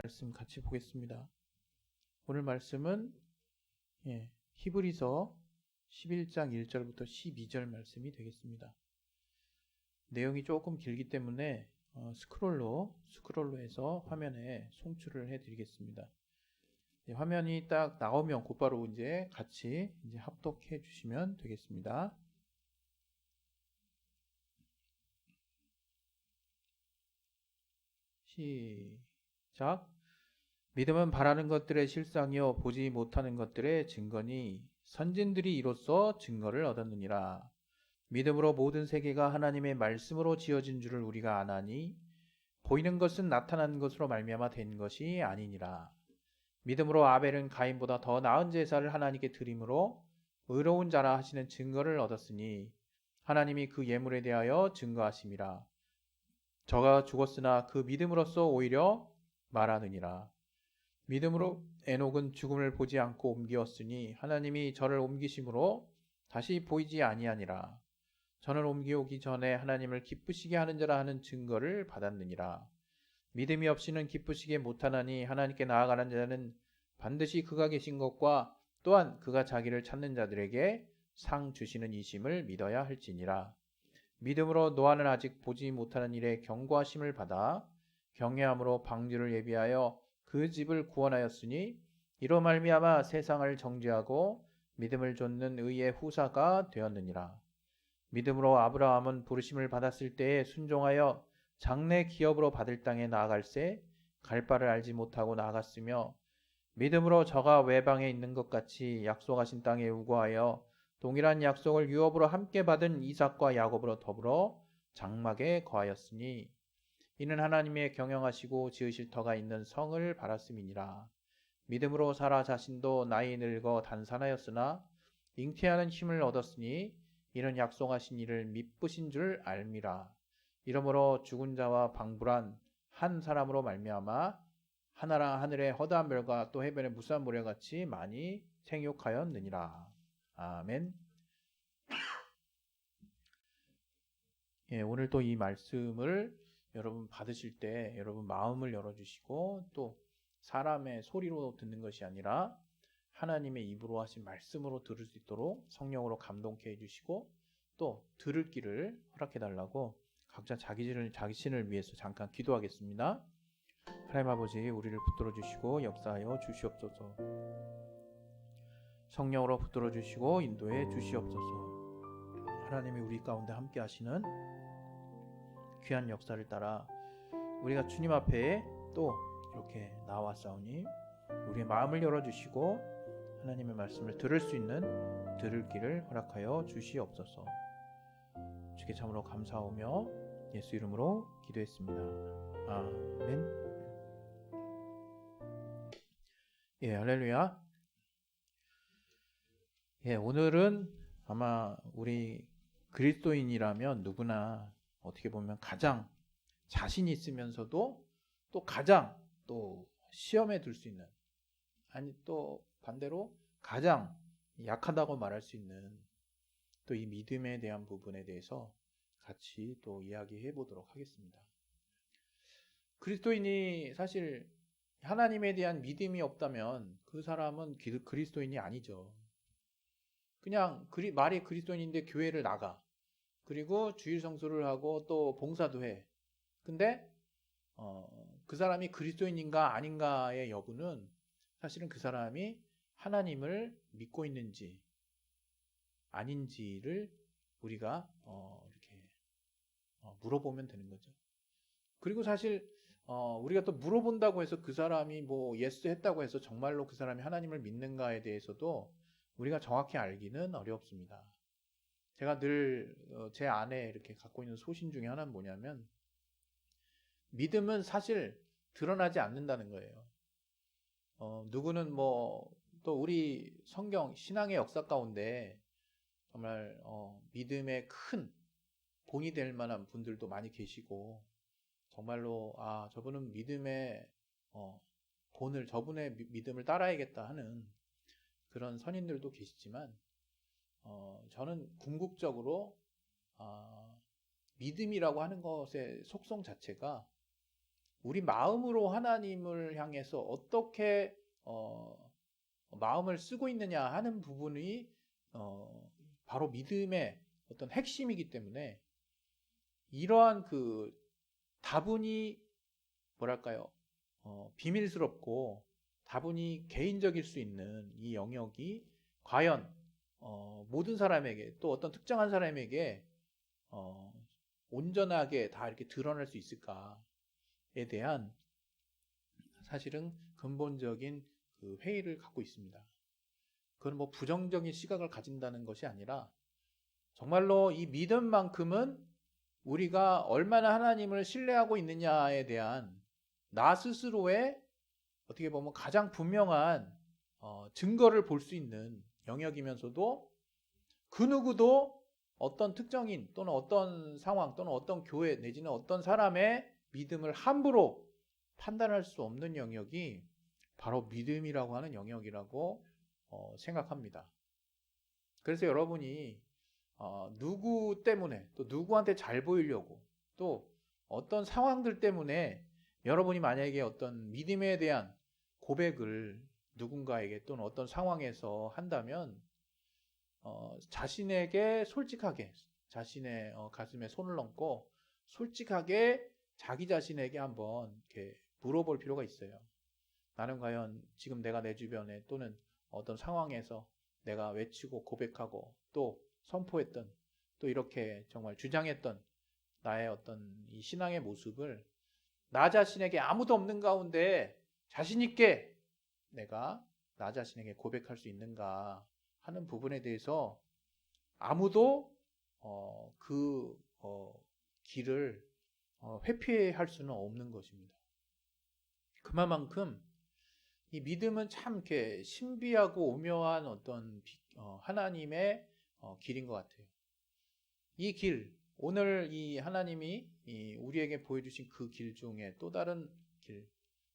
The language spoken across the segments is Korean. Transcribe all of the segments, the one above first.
말씀 같이 보겠습니다. 오늘 말씀은 히브리서 11장 1절부터 12절 말씀이 되겠습니다. 내용이 조금 길기 때문에 스크롤로 해서 화면에 송출을 해드리겠습니다. 화면이 딱 나오면 곧바로 이제 같이 합독해 주시면 되겠습니다. 시작. 믿음은 바라는 것들의 실상이요 보지 못하는 것들의 증거니 선진들이 이로써 증거를 얻었느니라. 믿음으로 모든 세계가 하나님의 말씀으로 지어진 줄을 우리가 아나니 보이는 것은 나타난 것으로 말미암아 된 것이 아니니라. 믿음으로 아벨은 가인보다 더 나은 제사를 하나님께 드림으로 의로운 자라 하시는 증거를 얻었으니 하나님이 그 예물에 대하여 증거하심이라. 저가 죽었으나 그 믿음으로써 오히려 말하느니라. 믿음으로 에녹은 죽음을 보지 않고 옮기었으니 하나님이 저를 옮기심으로 다시 보이지 아니하니라. 저는 옮기오기 전에 하나님을 기쁘시게 하는 자라 하는 증거를 받았느니라. 믿음이 없이는 기쁘시게 못하나니 하나님께 나아가는 자는 반드시 그가 계신 것과 또한 그가 자기를 찾는 자들에게 상 주시는 이심을 믿어야 할지니라. 믿음으로 노아는 아직 보지 못하는 일에 경고하심을 받아 경외함으로 방주를 예비하여 그 집을 구원하였으니 이로 말미암아 세상을 정죄하고 믿음을 좇는 의의 후사가 되었느니라. 믿음으로 아브라함은 부르심을 받았을 때에 순종하여 장래 기업으로 받을 땅에 나아갈새 갈 바를 알지 못하고 나아갔으며 믿음으로 저가 외방에 있는 것 같이 약속하신 땅에 우거하여 동일한 약속을 유업으로 함께 받은 이삭과 야곱으로 더불어 장막에 거하였으니 이는 하나님의 경영하시고 지으실 터가 있는 성을 바랐음이니라. 믿음으로 사라 자신도 나이 늙어 단산하였으나 잉태하는 힘을 얻었으니 이는 약속하신 이를 미쁘신 줄 알미라. 이러므로 죽은 자와 방불한 한 사람으로 말미암아 하나라 하늘의 허다한 별과 또 해변의 무수한 모래같이 많이 생육하였느니라. 아멘. 오늘 또 이 말씀을 여러분 받으실 때 여러분 마음을 열어주시고 또 사람의 소리로 듣는 것이 아니라 하나님의 입으로 하신 말씀으로 들을 수 있도록 성령으로 감동케 해주시고 또 들을 길을 허락해 달라고 각자 자기 신을 위해서 잠깐 기도하겠습니다. 하나님 아버지, 우리를 붙들어 주시고 역사하여 주시옵소서. 성령으로 붙들어 주시고 인도해 주시옵소서. 하나님이 우리 가운데 함께 하시는 귀한 역사를 따라 우리가 주님 앞에 또 이렇게 나왔사오니 우리의 마음을 열어주시고 하나님의 말씀을 들을 수 있는 들을 길을 허락하여 주시옵소서. 주께 참으로 감사하며 예수 이름으로 기도했습니다. 아멘. 할렐루야. 오늘은 아마 우리 그리스도인이라면 누구나 어떻게 보면 가장 자신 있으면서도 또 가장 또 시험에 들 수 있는, 아니 또 반대로 가장 약하다고 말할 수 있는 또 이 믿음에 대한 부분에 대해서 같이 또 이야기해 보도록 하겠습니다. 그리스도인이 사실 하나님에 대한 믿음이 없다면 그 사람은 그리스도인이 아니죠. 그냥 말이 그리스도인인데 교회를 나가. 그리고 주일 성수를 하고 또 봉사도 해. 근데 그 사람이 그리스도인인가 아닌가의 여부는 사실은 그 사람이 하나님을 믿고 있는지 아닌지를 우리가 이렇게 물어보면 되는 거죠. 그리고 사실 우리가 또 물어본다고 해서 그 사람이 뭐 예스 했다고 해서 정말로 그 사람이 하나님을 믿는가에 대해서도 우리가 정확히 알기는 어렵습니다. 제가 늘 제 안에 이렇게 갖고 있는 소신 중에 하나는 뭐냐면 믿음은 사실 드러나지 않는다는 거예요. 누구는 뭐 또 우리 성경 신앙의 역사 가운데 정말 믿음의 큰 본이 될 만한 분들도 많이 계시고 정말로 저분은 믿음의 본을 저분의 믿음을 따라야겠다 하는 그런 선인들도 계시지만 저는 궁극적으로 믿음이라고 하는 것의 속성 자체가 우리 마음으로 하나님을 향해서 어떻게 마음을 쓰고 있느냐 하는 부분이 바로 믿음의 어떤 핵심이기 때문에 이러한 그 다분히 뭐랄까요? 비밀스럽고 다분히 개인적일 수 있는 이 영역이 과연 모든 사람에게 또 어떤 특정한 사람에게 온전하게 다 이렇게 드러날 수 있을까에 대한 사실은 근본적인 그 회의를 갖고 있습니다. 그건 뭐 부정적인 시각을 가진다는 것이 아니라 정말로 이 믿음만큼은 우리가 얼마나 하나님을 신뢰하고 있느냐에 대한 나 스스로의 어떻게 보면 가장 분명한 증거를 볼 수 있는 영역이면서도 그 누구도 어떤 특정인 또는 어떤 상황 또는 어떤 교회 내지는 어떤 사람의 믿음을 함부로 판단할 수 없는 영역이 바로 믿음이라고 하는 영역이라고 생각합니다. 그래서 여러분이 누구 때문에 또 누구한테 잘 보이려고 또 어떤 상황들 때문에 여러분이 만약에 어떤 믿음에 대한 고백을 누군가에게 또는 어떤 상황에서 한다면 자신에게 솔직하게 자신의 가슴에 손을 얹고 솔직하게 자기 자신에게 한번 이렇게 물어볼 필요가 있어요. 나는 과연 지금 내가 내 주변에 또는 어떤 상황에서 내가 외치고 고백하고 또 선포했던 또 이렇게 정말 주장했던 나의 어떤 이 신앙의 모습을 나 자신에게 아무도 없는 가운데 자신 있게 내가 나 자신에게 고백할 수 있는가 하는 부분에 대해서 아무도 그 길을 회피할 수는 없는 것입니다. 그만큼 이 믿음은 참 이렇게 신비하고 오묘한 어떤 하나님의 길인 것 같아요. 이 길, 오늘 이 하나님이 우리에게 보여주신 그 길 중에 또 다른 길,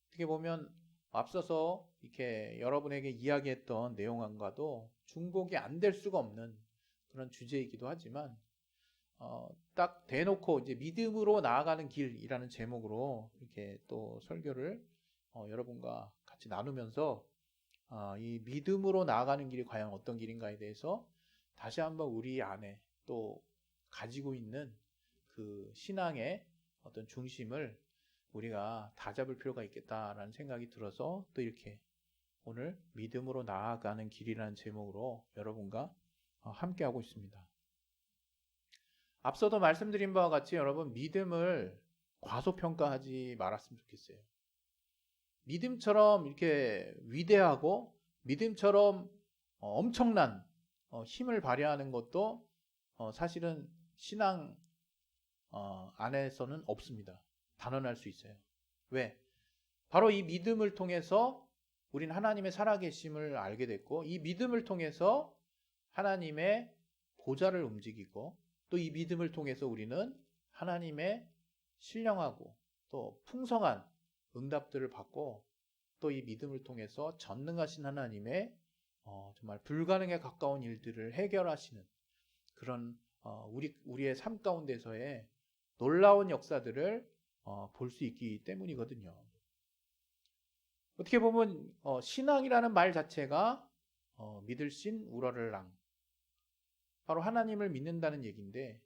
어떻게 보면 앞서서 이렇게 여러분에게 이야기했던 내용과도 중복이 안 될 수가 없는 그런 주제이기도 하지만 딱 대놓고 이제 믿음으로 나아가는 길이라는 제목으로 이렇게 또 설교를 여러분과 같이 나누면서 이 믿음으로 나아가는 길이 과연 어떤 길인가에 대해서 다시 한번 우리 안에 또 가지고 있는 그 신앙의 어떤 중심을 우리가 다잡을 필요가 있겠다라는 생각이 들어서 또 이렇게 오늘 믿음으로 나아가는 길이라는 제목으로 여러분과 함께 하고 있습니다. 앞서도 말씀드린 바와 같이 여러분 믿음을 과소평가하지 말았으면 좋겠어요. 믿음처럼 이렇게 위대하고 믿음처럼 엄청난 힘을 발휘하는 것도 사실은 신앙 안에서는 없습니다. 단언할 수 있어요. 왜? 바로 이 믿음을 통해서 우리는 하나님의 살아계심을 알게 됐고 이 믿음을 통해서 하나님의 보좌를 움직이고 또 이 믿음을 통해서 우리는 하나님의 신령하고 또 풍성한 응답들을 받고 또 이 믿음을 통해서 전능하신 하나님의 정말 불가능에 가까운 일들을 해결하시는 그런 우리의 삶 가운데서의 놀라운 역사들을 볼 수 있기 때문이거든요. 어떻게 보면 신앙이라는 말 자체가 믿을 신 우러를랑 바로 하나님을 믿는다는 얘기인데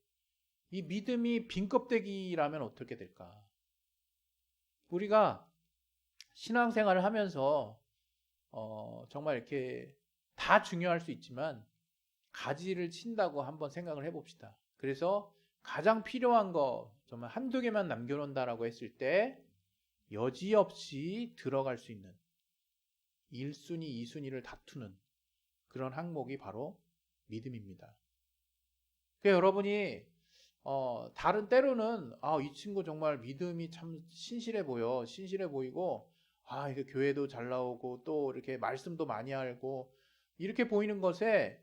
이 믿음이 빈 껍데기라면 어떻게 될까? 우리가 신앙생활을 하면서 정말 이렇게 다 중요할 수 있지만 가지를 친다고 한번 생각을 해봅시다. 그래서 가장 필요한 거 정말 한두 개만 남겨놓는다라고 했을 때 여지없이 들어갈 수 있는 1순위, 2순위를 다투는 그런 항목이 바로 믿음입니다. 그러니까 여러분이 다른 때로는 이 친구 정말 믿음이 참 신실해 보이고 이게 교회도 잘 나오고 또 이렇게 말씀도 많이 알고 이렇게 보이는 것에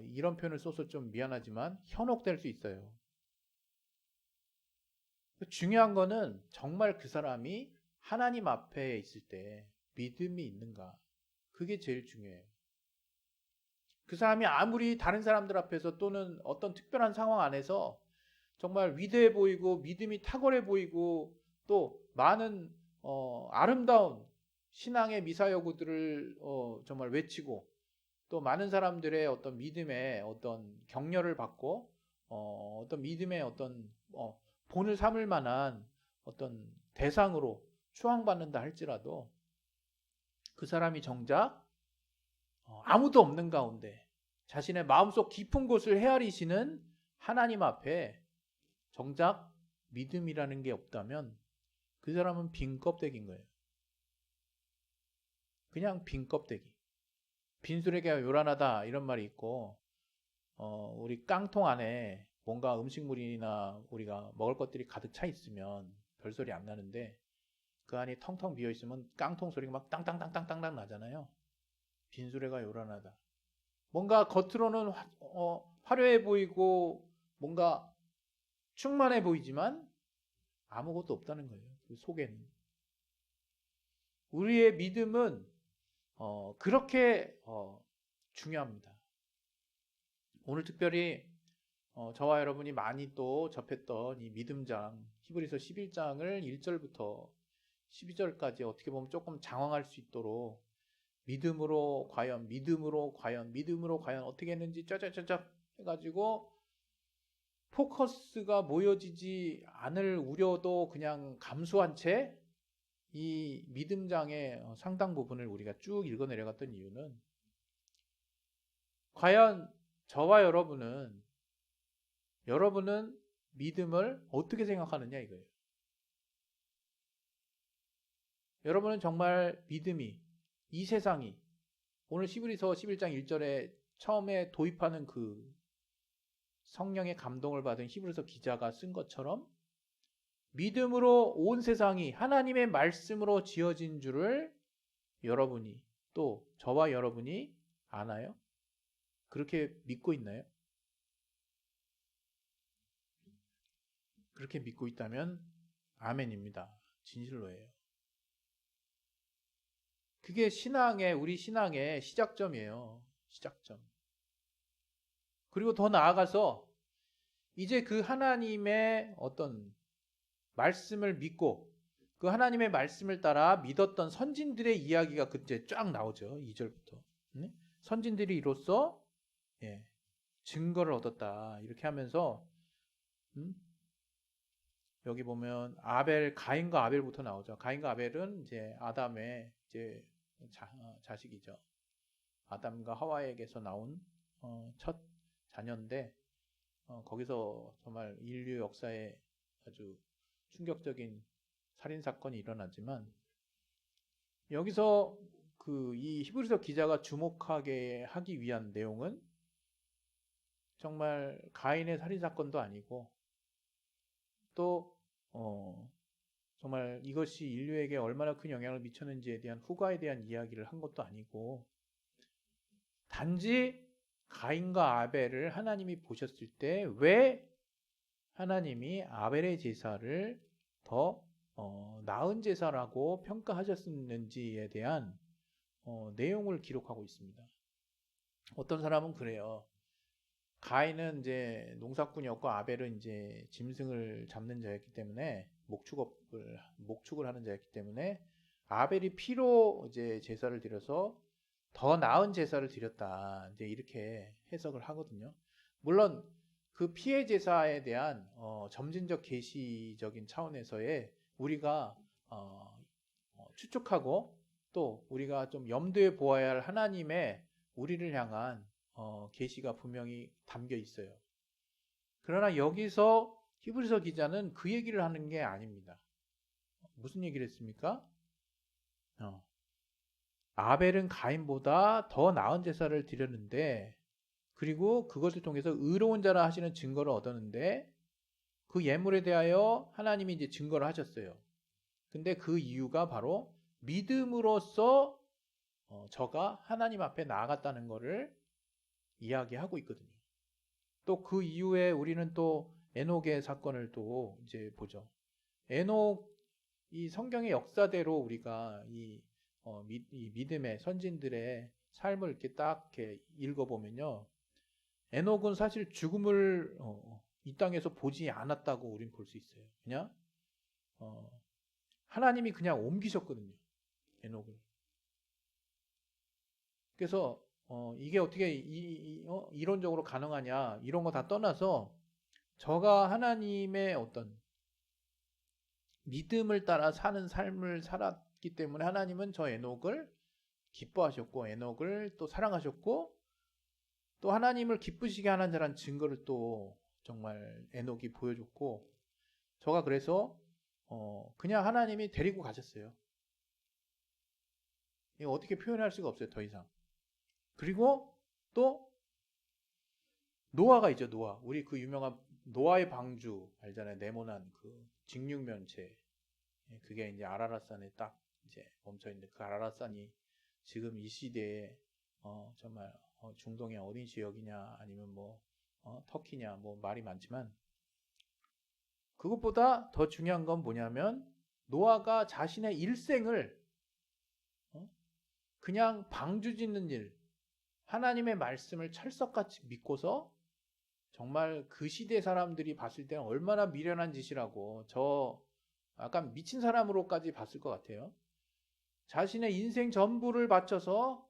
이런 표현을 써서 좀 미안하지만 현혹될 수 있어요. 중요한 거는 정말 그 사람이 하나님 앞에 있을 때 믿음이 있는가. 그게 제일 중요해요. 그 사람이 아무리 다른 사람들 앞에서 또는 어떤 특별한 상황 안에서 정말 위대해 보이고 믿음이 탁월해 보이고 또 많은 아름다운 신앙의 미사여구들을 정말 외치고 또 많은 사람들의 어떤 믿음의 어떤 격려를 받고 어떤 믿음의 어떤 본을 삼을 만한 어떤 대상으로 추앙받는다 할지라도 그 사람이 정작 아무도 없는 가운데 자신의 마음속 깊은 곳을 헤아리시는 하나님 앞에 정작 믿음이라는 게 없다면 그 사람은 빈 껍데기인 거예요. 그냥 빈 껍데기. 빈수레가 요란하다 이런 말이 있고 우리 깡통 안에 뭔가 음식물이나 우리가 먹을 것들이 가득 차 있으면 별소리 안 나는데 그 안이 텅텅 비어 있으면 깡통 소리가 막 땅땅땅땅땅땅 나잖아요. 빈수레가 요란하다. 뭔가 겉으로는 화려해 보이고 뭔가 충만해 보이지만 아무것도 없다는 거예요. 그 속에는. 우리의 믿음은 그렇게 중요합니다. 오늘 특별히 저와 여러분이 많이 또 접했던 이 믿음장 히브리서 11장을 1절부터 12절까지 어떻게 보면 조금 장황할 수 있도록 믿음으로 과연 어떻게 했는지 짜자짜자 해가지고 포커스가 모여지지 않을 우려도 그냥 감수한 채 이 믿음장의 상당 부분을 우리가 쭉 읽어 내려갔던 이유는 과연 저와 여러분은 믿음을 어떻게 생각하느냐 이거예요. 여러분은 정말 믿음이 이 세상이 오늘 히브리서 11장 1절에 처음에 도입하는 그 성령의 감동을 받은 히브리서 기자가 쓴 것처럼 믿음으로 온 세상이 하나님의 말씀으로 지어진 줄을 여러분이 또 저와 여러분이 아나요? 그렇게 믿고 있나요? 그렇게 믿고 있다면 아멘입니다. 진실로예요. 그게 우리 신앙의 시작점이에요. 시작점. 그리고 더 나아가서 이제 그 하나님의 어떤 말씀을 믿고 그 하나님의 말씀을 따라 믿었던 선진들의 이야기가 그때 쫙 나오죠. 2절부터. 선진들이 이로써 증거를 얻었다. 이렇게 하면서 여기 보면 가인과 아벨부터 나오죠. 가인과 아벨은 이제 아담의 이제 자식이죠. 아담과 하와에게서 나온 첫 자녀인데 거기서 정말 인류 역사에 아주 충격적인 살인 사건이 일어나지만 여기서 이 히브리서 기자가 주목하게 하기 위한 내용은 정말 가인의 살인 사건도 아니고 또 정말 이것이 인류에게 얼마나 큰 영향을 미쳤는지에 대한 후과에 대한 이야기를 한 것도 아니고 단지 가인과 아벨을 하나님이 보셨을 때 왜 하나님이 아벨의 제사를 더 나은 제사라고 평가하셨는지에 대한 내용을 기록하고 있습니다. 어떤 사람은 그래요. 가인은 이제 농사꾼이었고 아벨은 이제 짐승을 잡는 자였기 때문에 목축을 하는 자였기 때문에 아벨이 피로 이제 제사를 드려서 더 나은 제사를 드렸다. 이제 이렇게 해석을 하거든요. 물론 그 피해 제사에 대한 점진적 계시적인 차원에서의 우리가 추측하고 또 우리가 좀 염두에 보아야 할 하나님의 우리를 향한 계시가 분명히 담겨 있어요. 그러나 여기서 히브리서 기자는 그 얘기를 하는 게 아닙니다. 무슨 얘기를 했습니까? 아벨은 가인보다 더 나은 제사를 드렸는데 그리고 그것을 통해서 의로운 자라 하시는 증거를 얻었는데 그 예물에 대하여 하나님이 이제 증거를 하셨어요. 근데 그 이유가 바로 믿음으로써 저가 하나님 앞에 나아갔다는 것을 이야기하고 있거든요. 또 그 이후에 우리는 또 에녹의 사건을 또 이제 보죠. 에녹 이 성경의 역사대로 우리가 이 믿음의 선진들의 삶을 이렇게 딱 이렇게 읽어보면요. 에녹은 사실 죽음을 이 땅에서 보지 않았다고 우린 볼 수 있어요. 그냥 하나님이 그냥 옮기셨거든요. 에녹을. 그래서 이게 어떻게 이론적으로 가능하냐 이런 거 다 떠나서 저가 하나님의 어떤 믿음을 따라 사는 삶을 살았기 때문에 하나님은 저 에녹을 기뻐하셨고 에녹을 또 사랑하셨고 또 하나님을 기쁘시게 하는 자란 증거를 또 정말 에녹이 보여줬고 저가 그래서 그냥 하나님이 데리고 가셨어요. 이거 어떻게 표현할 수가 없어요. 더 이상. 그리고 또 노아가 있죠. 노아. 우리 그 유명한 노아의 방주 알잖아요. 네모난 그 직육면체. 그게 이제 아라랏산에 딱 이제 멈춰 있는데 그 아라랏산이 지금 이 시대에 정말 중동의 어딘 지역이냐 아니면 뭐 터키냐 뭐 말이 많지만 그것보다 더 중요한 건 뭐냐면 노아가 자신의 일생을 그냥 방주 짓는 일, 하나님의 말씀을 철석같이 믿고서 정말 그 시대 사람들이 봤을 때는 얼마나 미련한 짓이라고 저 약간 미친 사람으로까지 봤을 것 같아요. 자신의 인생 전부를 바쳐서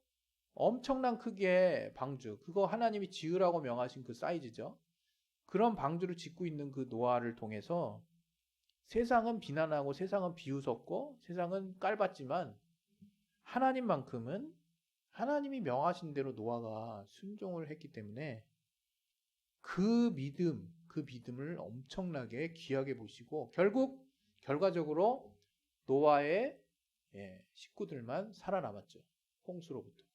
엄청난 크기의 방주, 그거 하나님이 지으라고 명하신 그 사이즈죠. 그런 방주를 짓고 있는 그 노아를 통해서 세상은 비난하고 세상은 비웃었고 세상은 깔봤지만 하나님만큼은 하나님이 명하신 대로 노아가 순종을 했기 때문에 그 믿음을 엄청나게 귀하게 보시고 결국 결과적으로 노아의 식구들만 살아남았죠. 홍수로부터.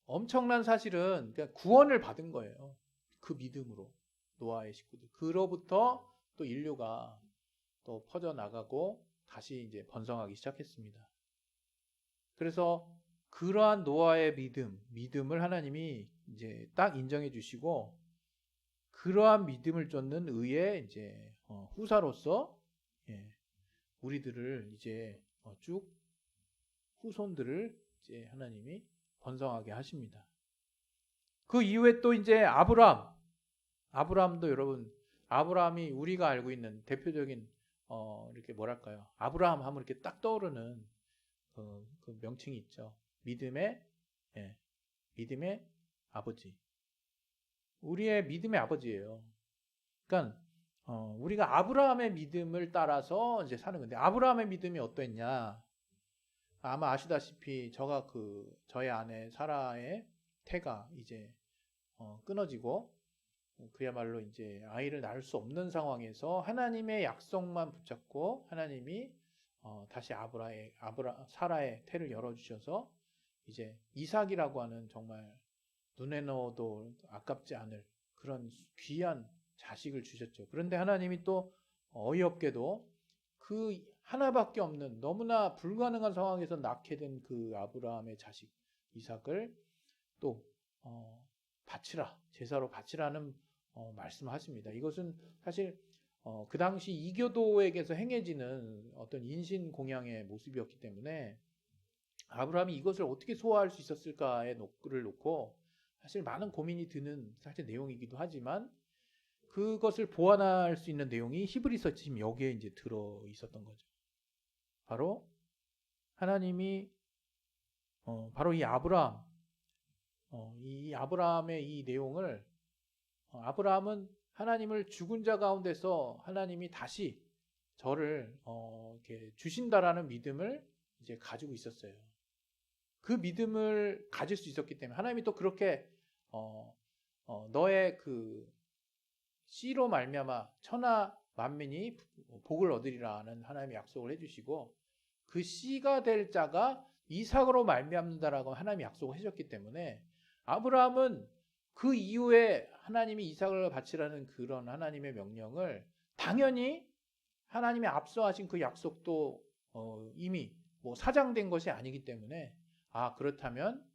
엄청난 사실은 그러니까 구원을 받은 거예요. 그 믿음으로 노아의 식구들. 그로부터 또 인류가 또 퍼져나가고 다시 이제 번성하기 시작했습니다. 그래서 그러한 노아의 믿음을 하나님이 이제 딱 인정해 주시고 그러한 믿음을 쫓는 의의 이제 후사로서 우리들을 이제 쭉 후손들을 이제 하나님이 번성하게 하십니다. 그 이후에 또 이제 아브라함도 여러분 아브라함이 우리가 알고 있는 대표적인 이렇게 뭐랄까요? 아브라함 하면 이렇게 딱 떠오르는 그 명칭이 있죠. 믿음의 아버지. 우리의 믿음의 아버지예요. 그러니까 우리가 아브라함의 믿음을 따라서 이제 사는 건데 아브라함의 믿음이 어땠냐? 아마 아시다시피 저의 아내 사라의 태가 이제 끊어지고 그야말로 이제 아이를 낳을 수 없는 상황에서 하나님의 약속만 붙잡고 하나님이 다시 사라의 태를 열어주셔서 이제 이삭이라고 하는 정말 눈에 넣어도 아깝지 않을 그런 귀한 자식을 주셨죠. 그런데 하나님이 또 어이없게도 그 하나밖에 없는 너무나 불가능한 상황에서 낳게 된 그 아브라함의 자식 이삭을 또 바치라 제사로 바치라는 말씀하십니다. 이것은 사실 그 당시 이교도에게서 행해지는 어떤 인신 공양의 모습이었기 때문에 아브라함이 이것을 어떻게 소화할 수 있었을까에 를 놓고 사실 많은 고민이 드는 사실 내용이기도 하지만 그것을 보완할 수 있는 내용이 히브리서 지금 여기에 이제 들어 있었던 거죠. 바로 하나님이 바로 이 아브라함의 이 내용을 아브라함은 하나님을 죽은 자 가운데서 하나님이 다시 저를 이렇게 주신다라는 믿음을 이제 가지고 있었어요. 그 믿음을 가질 수 있었기 때문에 하나님이 또 그렇게 너의 그 씨로 말미암아 천하 만민이 복을 얻으리라는 하나님의 약속을 해주시고 그 씨가 될 자가 이삭으로 말미암는다라고 하나님이 약속을 해줬기 때문에 아브라함은 그 이후에 하나님이 이삭을 바치라는 그런 하나님의 명령을 당연히 하나님의 앞서 하신 그 약속도 이미 뭐 사장된 것이 아니기 때문에 그렇다면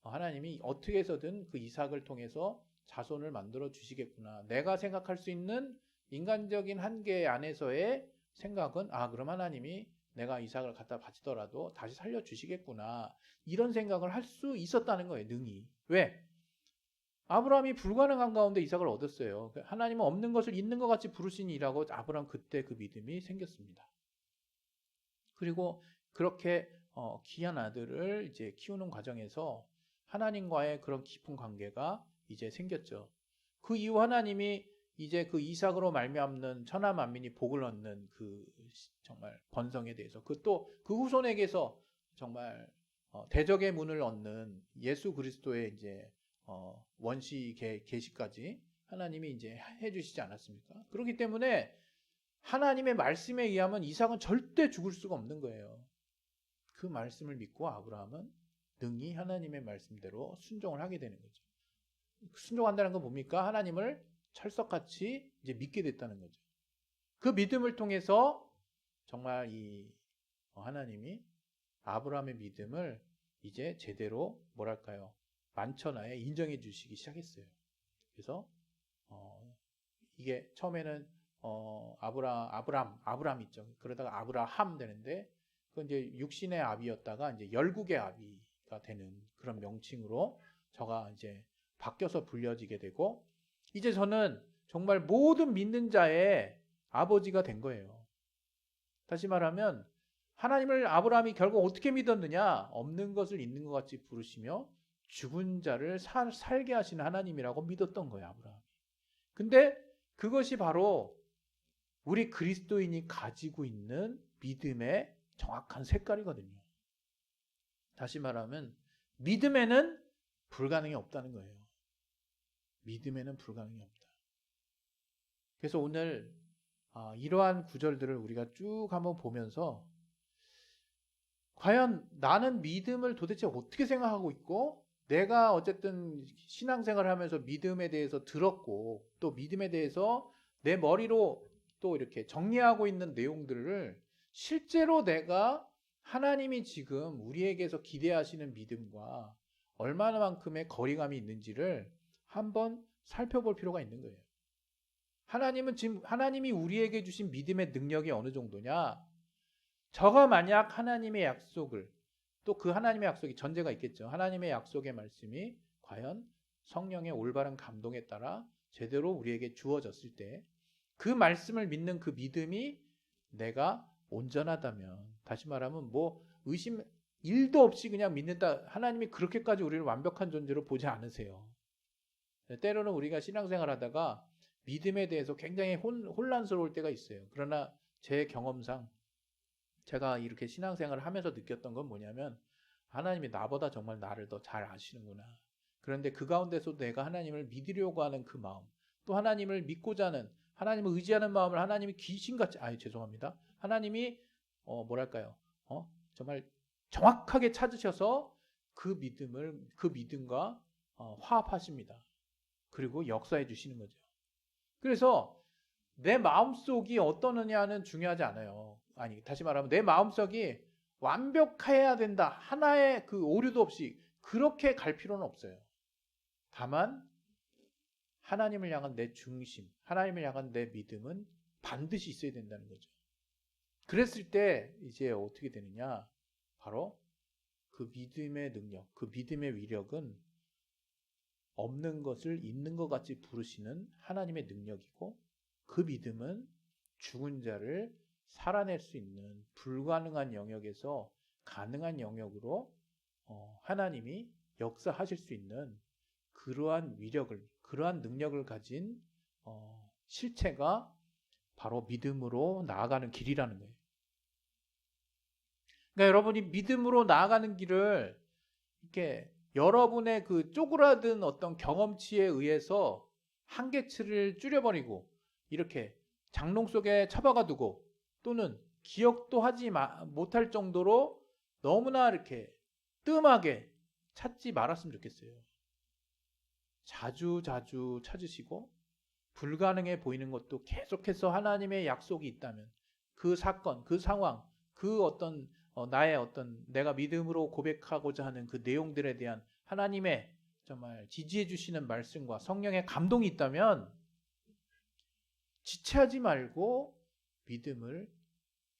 하나님이 어떻게 해서든 그 이삭을 통해서 자손을 만들어 주시겠구나. 내가 생각할 수 있는 인간적인 한계 안에서의 생각은 그럼 하나님이 내가 이삭을 갖다 바치더라도 다시 살려주시겠구나. 이런 생각을 할 수 있었다는 거예요. 능히. 왜? 아브라함이 불가능한 가운데 이삭을 얻었어요. 하나님은 없는 것을 있는 것 같이 부르시니라고 아브라함 그때 그 믿음이 생겼습니다. 그리고 그렇게 귀한 아들을 이제 키우는 과정에서 하나님과의 그런 깊은 관계가 이제 생겼죠. 그 이후 하나님이 이제 그 이삭으로 말미암는 천하 만민이 복을 얻는 그 정말 번성에 대해서 그 또 그 후손에게서 정말 대적의 문을 얻는 예수 그리스도의 이제 원시 계시까지 하나님이 이제 해주시지 않았습니까? 그렇기 때문에 하나님의 말씀에 의하면 이삭은 절대 죽을 수가 없는 거예요. 그 말씀을 믿고 아브라함은 능히 하나님의 말씀대로 순종을 하게 되는 거죠. 순종한다는 건 뭡니까? 하나님을 철석같이 이제 믿게 됐다는 거죠. 그 믿음을 통해서 정말 이 하나님이 아브라함의 믿음을 이제 제대로 뭐랄까요? 만천하에 인정해 주시기 시작했어요. 그래서 이게 처음에는 아브람 있죠. 그러다가 아브라함 되는데 그 이제 육신의 아비였다가 이제 열국의 아비가 되는 그런 명칭으로 저가 이제 바뀌어서 불려지게 되고 이제 저는 정말 모든 믿는 자의 아버지가 된 거예요. 다시 말하면 하나님을 아브라함이 결국 어떻게 믿었느냐? 없는 것을 있는 것 같이 부르시며 죽은 자를 살게 하시는 하나님이라고 믿었던 거예요, 아브라함이. 근데 그것이 바로 우리 그리스도인이 가지고 있는 믿음의 정확한 색깔이거든요. 다시 말하면 믿음에는 불가능이 없다는 거예요. 믿음에는 불가능이 없다. 그래서 오늘 이러한 구절들을 우리가 쭉 한번 보면서 과연 나는 믿음을 도대체 어떻게 생각하고 있고 내가 어쨌든 신앙생활을 하면서 믿음에 대해서 들었고 또 믿음에 대해서 내 머리로 또 이렇게 정리하고 있는 내용들을 실제로 내가 하나님이 지금 우리에게서 기대하시는 믿음과 얼마나만큼의 거리감이 있는지를 한번 살펴볼 필요가 있는 거예요. 하나님이 우리에게 주신 믿음의 능력이 어느 정도냐? 저가 만약 하나님의 약속을 또 그 하나님의 약속이 전제가 있겠죠. 하나님의 약속의 말씀이 과연 성령의 올바른 감동에 따라 제대로 우리에게 주어졌을 때 그 말씀을 믿는 그 믿음이 내가 온전하다면 다시 말하면 뭐 의심 1도 없이 그냥 믿는다. 하나님이 그렇게까지 우리를 완벽한 존재로 보지 않으세요. 때로는 우리가 신앙생활 하다가 믿음에 대해서 굉장히 혼란스러울 때가 있어요. 그러나 제 경험상 제가 이렇게 신앙생활을 하면서 느꼈던 건 뭐냐면 하나님이 나보다 정말 나를 더 잘 아시는구나. 그런데 그 가운데서도 내가 하나님을 믿으려고 하는 그 마음, 또 하나님을 믿고자 하는, 하나님을 의지하는 마음을 하나님이 귀신같이, 죄송합니다. 하나님이 뭐랄까요? 정말 정확하게 찾으셔서 그 믿음과 화합하십니다. 그리고 역사해 주시는 거죠. 그래서 내 마음속이 어떠느냐는 중요하지 않아요. 다시 말하면 내 마음속이 완벽해야 된다. 하나의 그 오류도 없이 그렇게 갈 필요는 없어요. 다만 하나님을 향한 내 중심, 하나님을 향한 내 믿음은 반드시 있어야 된다는 거죠. 그랬을 때 이제 어떻게 되느냐? 바로 그 믿음의 능력, 그 믿음의 위력은 없는 것을 있는 것 같이 부르시는 하나님의 능력이고 그 믿음은 죽은 자를 살아낼 수 있는 불가능한 영역에서 가능한 영역으로 하나님이 역사하실 수 있는 그러한 위력을, 그러한 능력을 가진 실체가 바로 믿음으로 나아가는 길이라는 거예요. 그러니까 여러분이 믿음으로 나아가는 길을 이렇게 여러분의 그 쪼그라든 어떤 경험치에 의해서 한계치를 줄여버리고 이렇게 장롱 속에 처박아 두고 또는 기억도 하지 못할 정도로 너무나 이렇게 뜸하게 찾지 말았으면 좋겠어요. 자주 찾으시고 불가능해 보이는 것도 계속해서 하나님의 약속이 있다면 그 사건, 그 상황, 그 어떤 나의 어떤 내가 믿음으로 고백하고자 하는 그 내용들에 대한 하나님의 정말 지지해 주시는 말씀과 성령의 감동이 있다면 지체하지 말고 믿음을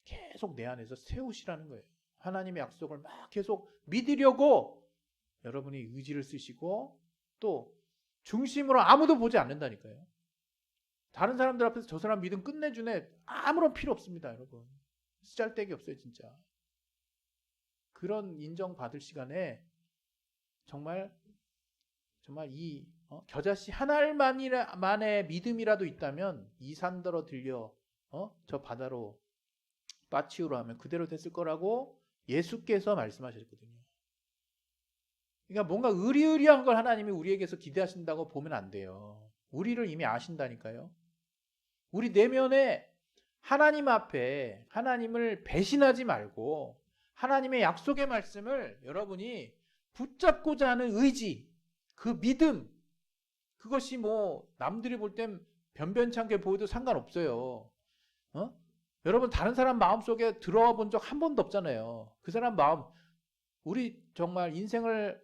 계속 내 안에서 세우시라는 거예요. 하나님의 약속을 막 계속 믿으려고 여러분이 의지를 쓰시고 또 중심으로 아무도 보지 않는다니까요. 다른 사람들 앞에서 저 사람 믿음 끝내주네. 아무런 필요 없습니다, 여러분. 쓰잘데기 없어요, 진짜. 그런 인정받을 시간에 정말 이 겨자씨 한 알만의 믿음이라도 있다면 이 산더러 들려 저 바다로 빠치우로 하면 그대로 됐을 거라고 예수께서 말씀하셨거든요. 그러니까 뭔가 의리의리한 걸 하나님이 우리에게서 기대하신다고 보면 안 돼요. 우리를 이미 아신다니까요. 우리 내면에 하나님 앞에 하나님을 배신하지 말고 하나님의 약속의 말씀을 여러분이 붙잡고자 하는 의지, 그 믿음, 그것이 뭐 남들이 볼 땐 변변찮게 보여도 상관없어요. 여러분 다른 사람 마음속에 들어와 본 적 한 번도 없잖아요. 그 사람 마음, 우리 정말 인생을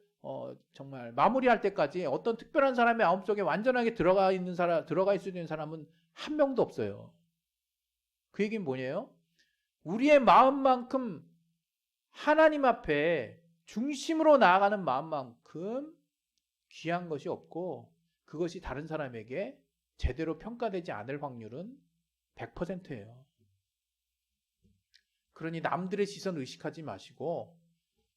정말 마무리할 때까지 어떤 특별한 사람의 마음속에 완전하게 들어가 있을 수 있는 사람은 한 명도 없어요. 그 얘기는 뭐예요? 우리의 마음만큼 하나님 앞에 중심으로 나아가는 마음만큼 귀한 것이 없고 그것이 다른 사람에게 제대로 평가되지 않을 확률은 100%예요. 그러니 남들의 시선 의식하지 마시고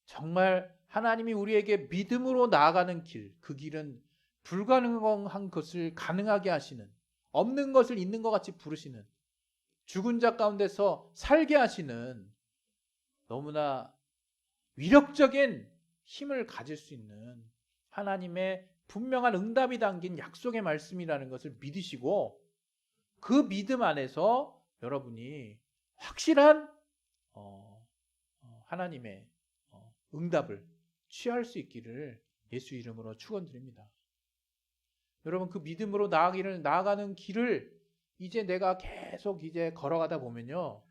정말 하나님이 우리에게 믿음으로 나아가는 길, 그 길은 불가능한 것을 가능하게 하시는, 없는 것을 있는 것 같이 부르시는, 죽은 자 가운데서 살게 하시는 너무나 위력적인 힘을 가질 수 있는 하나님의 분명한 응답이 담긴 약속의 말씀이라는 것을 믿으시고 그 믿음 안에서 여러분이 확실한 하나님의 응답을 취할 수 있기를 예수 이름으로 축원드립니다. 여러분 그 믿음으로 나아가는 길을 이제 내가 계속 이제 걸어가다 보면요.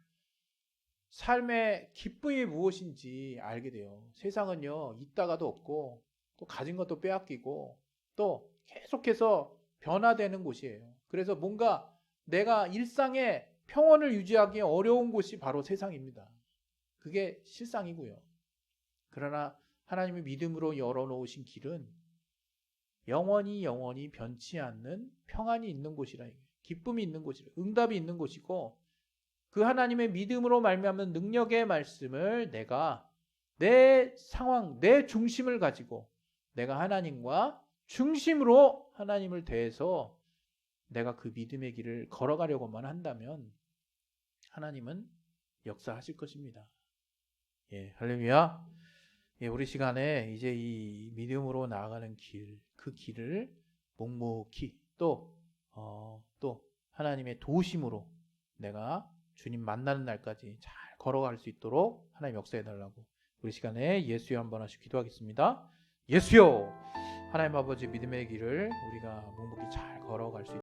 삶의 기쁨이 무엇인지 알게 돼요. 세상은요. 있다가도 없고 또 가진 것도 빼앗기고 또 계속해서 변화되는 곳이에요. 그래서 뭔가 내가 일상의 평온을 유지하기 어려운 곳이 바로 세상입니다. 그게 실상이고요. 그러나 하나님의 믿음으로 열어놓으신 길은 영원히 변치 않는 평안이 있는 곳이라, 기쁨이 있는 곳이라, 응답이 있는 곳이고 그 하나님의 믿음으로 말미암는 능력의 말씀을 내가 내 상황, 내 중심을 가지고 내가 하나님과 중심으로 하나님을 대해서 내가 그 믿음의 길을 걸어가려고만 한다면 하나님은 역사하실 것입니다. 예, 할렐루야. 예, 우리 시간에 이제 이 믿음으로 나아가는 길, 그 길을 묵묵히 또 하나님의 도우심으로 내가 주님 만나는 날까지 잘 걸어갈 수 있도록 하나님 역사해 달라고 우리 시간에 예수여 한번 하시고 기도하겠습니다. 예수여, 하나님 아버지 믿음의 길을 우리가 묵묵히 잘 걸어갈 수 있도록